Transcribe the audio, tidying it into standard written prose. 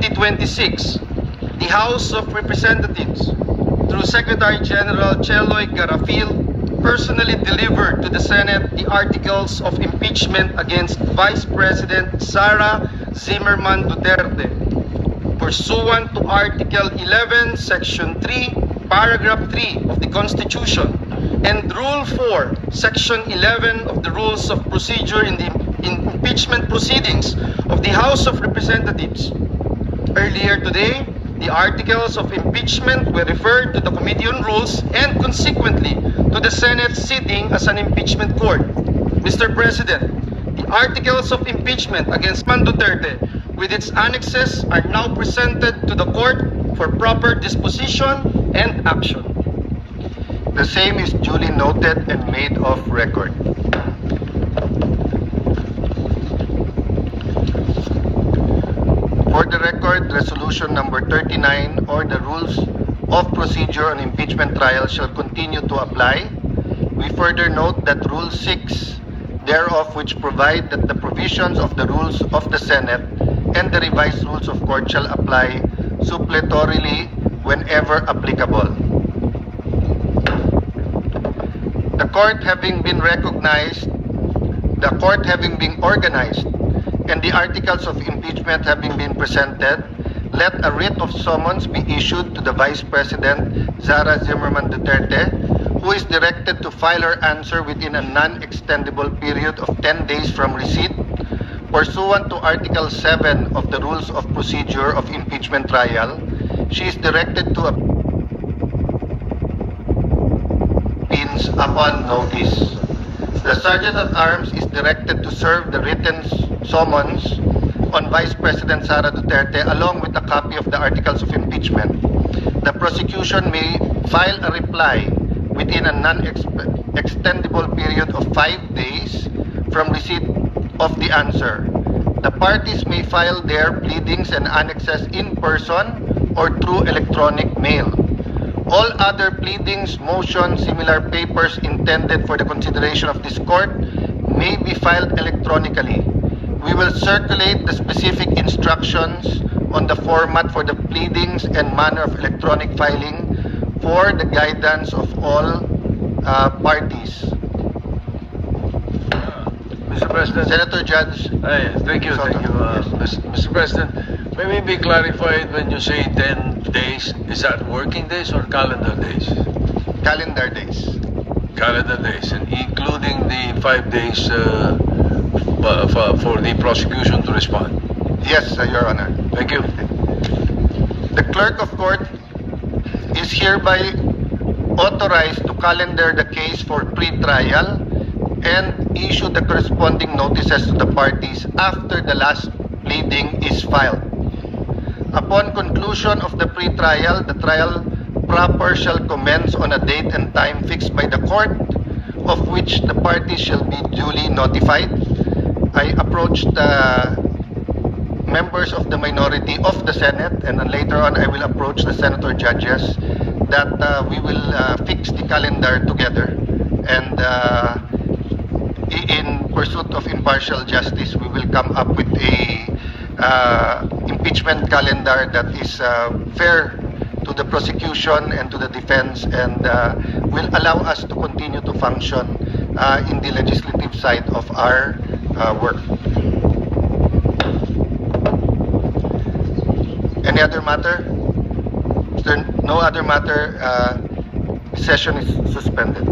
2026, the House of Representatives, through Secretary General Cheloy Garafil, personally delivered to the Senate the articles of impeachment against Vice President Sara Zimmerman Duterte, pursuant to Article 11, Section 3, Paragraph 3 of the Constitution, and Rule 4, Section 11 of the Rules of Procedure in the impeachment proceedings of the House of Representatives. Earlier today, the articles of impeachment were referred to the Committee on Rules and consequently to the Senate sitting as an impeachment court. Mr. President, the articles of impeachment against Man Duterte with its annexes are now presented to the court for proper disposition and action. The same is duly noted and made of record. For the record, Resolution number 39 or the Rules of Procedure on Impeachment Trial shall continue to apply. We further note that Rule 6 thereof, which provide that the provisions of the rules of the Senate and the revised rules of court shall apply suppletorily whenever applicable. The court having been organized, and the articles of impeachment having been presented, let a writ of summons be issued to the Vice President Sara Zimmerman Duterte, who is directed to file her answer within a non-extendable period of 10 days from receipt. Pursuant to Article 7 of the Rules of Procedure of Impeachment Trial, she is directed to appeals upon notice. The Sergeant at Arms is directed to serve the written summons on Vice President Sara Duterte along with a copy of the articles of impeachment. The prosecution may file a reply within a non-extendable period of 5 days from receipt of the answer. The parties may file their pleadings and annexes in person or through electronic mail. All other pleadings, motions, similar papers intended for the consideration of this court may be filed electronically. We will circulate the specific instructions on the format for the pleadings and manner of electronic filing for the guidance of all parties. Mr. President. Senator Judge. Thank you. Mr. President, may we be clarified when you say 10 days, is that working days or calendar days? Calendar days. Calendar days, and including the 5 days for the prosecution to respond. Yes, Your Honor. Thank you. The clerk of court is hereby authorized to calendar the case for pre-trial and issue the corresponding notices to the parties after the last pleading is filed. Upon conclusion of the pre-trial, the trial proper shall commence on a date and time fixed by the court, of which the parties shall be duly notified. I approached the members of the minority of the Senate, and then later on I will approach the senator judges that we will fix the calendar together, and in pursuit of impartial justice, we will come up with a impeachment calendar that is fair to the prosecution and to the defense, and will allow us to continue to function in the legislative side of our work. Any other matter? If there no other matter, session is suspended.